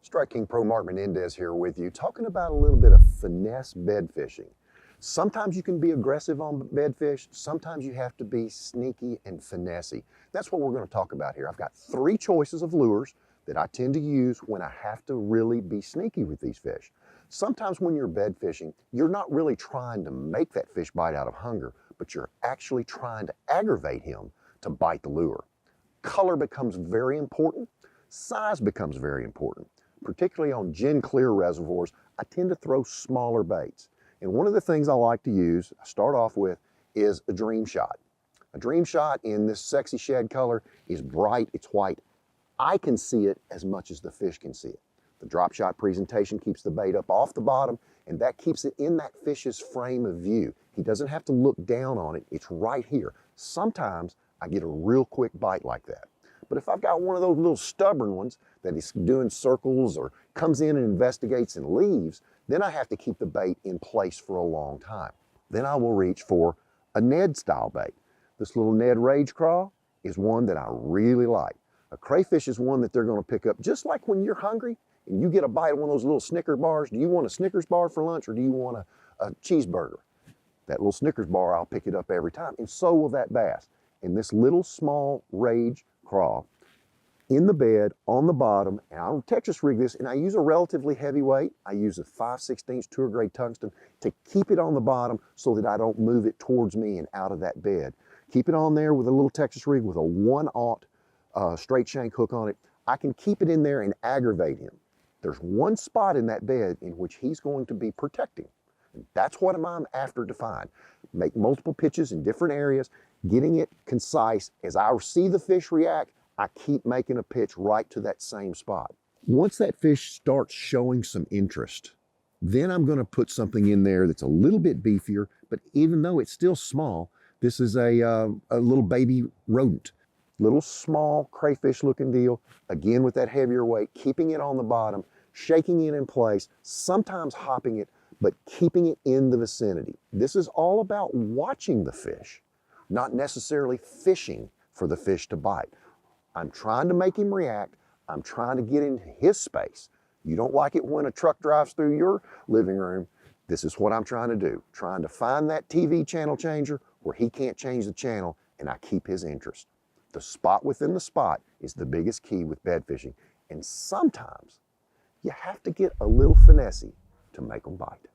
Strike King Pro Mark Menendez here with you, talking about a little bit of finesse bed fishing. Sometimes you can be aggressive on bed fish. Sometimes you have to be sneaky and finessey. That's what we're going to talk about here. I've got three choices of lures that I tend to use when I have to really be sneaky with these fish. Sometimes when you're bed fishing, you're not really trying to make that fish bite out of hunger, but you're actually trying to aggravate him to bite the lure. Color becomes very important. Size becomes very important. Particularly on gin clear reservoirs, I tend to throw smaller baits. And one of the things I like to use, I start off with, is a dream shot. A dream shot in this sexy shed color is bright, it's white. I can see it as much as the fish can see it. The drop shot presentation keeps the bait up off the bottom, and that keeps it in that fish's frame of view. He doesn't have to look down on it, it's right here. Sometimes I get a real quick bite like that. But if I've got one of those little stubborn ones that is doing circles or comes in and investigates and leaves, then I have to keep the bait in place for a long time. Then I will reach for a Ned style bait. This little Ned Rage Craw is one that I really like. A crayfish is one that they're going to pick up just like when you're hungry and you get a bite of one of those little Snickers bars. Do you want a Snickers bar for lunch or do you want a cheeseburger? That little Snickers bar, I'll pick it up every time, and so will that bass. And this little small Rage Craw in the bed on the bottom, and I'll Texas rig this, and I use a relatively heavy weight. I use a 5/16 tour grade tungsten to keep it on the bottom so that I don't move it towards me and out of that bed. Keep it on there with a little Texas rig with a 1/0 straight shank hook on it. I can keep it in there and aggravate him. There's one spot in that bed in which he's going to be protecting. And that's what I'm after to find. Make multiple pitches in different areas, getting it concise. As I see the fish react, I keep making a pitch right to that same spot. Once that fish starts showing some interest, then I'm going to put something in there that's a little bit beefier, but even though it's still small, this is a little baby rodent. Little small crayfish looking deal, again with that heavier weight, keeping it on the bottom, shaking it in place, sometimes hopping it, but keeping it in the vicinity. This is all about watching the fish, not necessarily fishing for the fish to bite. I'm trying to make him react. I'm trying to get into his space. You don't like it when a truck drives through your living room. This is what I'm trying to do. Trying to find that TV channel changer where he can't change the channel and I keep his interest. The spot within the spot is the biggest key with bed fishing. And sometimes you have to get a little finessey to make them bite.